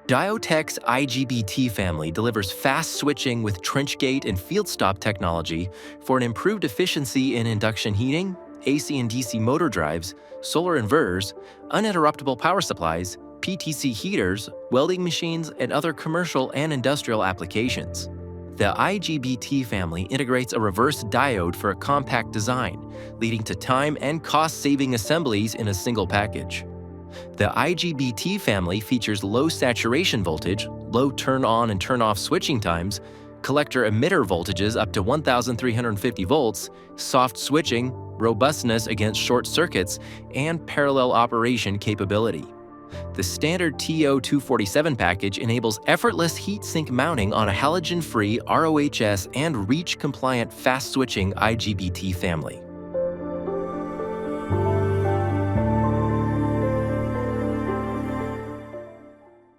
Diotec's IGBT family delivers fast switching with trench gate and field stop technology for an improved efficiency in induction heating, AC and DC motor drives, solar inverters, uninterruptible power supplies, PTC heaters, welding machines, and other commercial and industrial applications. The IGBT family integrates a reverse diode for a compact design, leading to time and cost-saving assemblies in a single package. The IGBT family features low saturation voltage, low turn-on and turn-off switching times, collector emitter voltages up to 1,350 volts, soft switching, robustness against short circuits, and parallel operation capability. The standard TO247 package enables effortless heat-sink mounting on a halogen-free ROHS and REACH-compliant fast-switching IGBT family.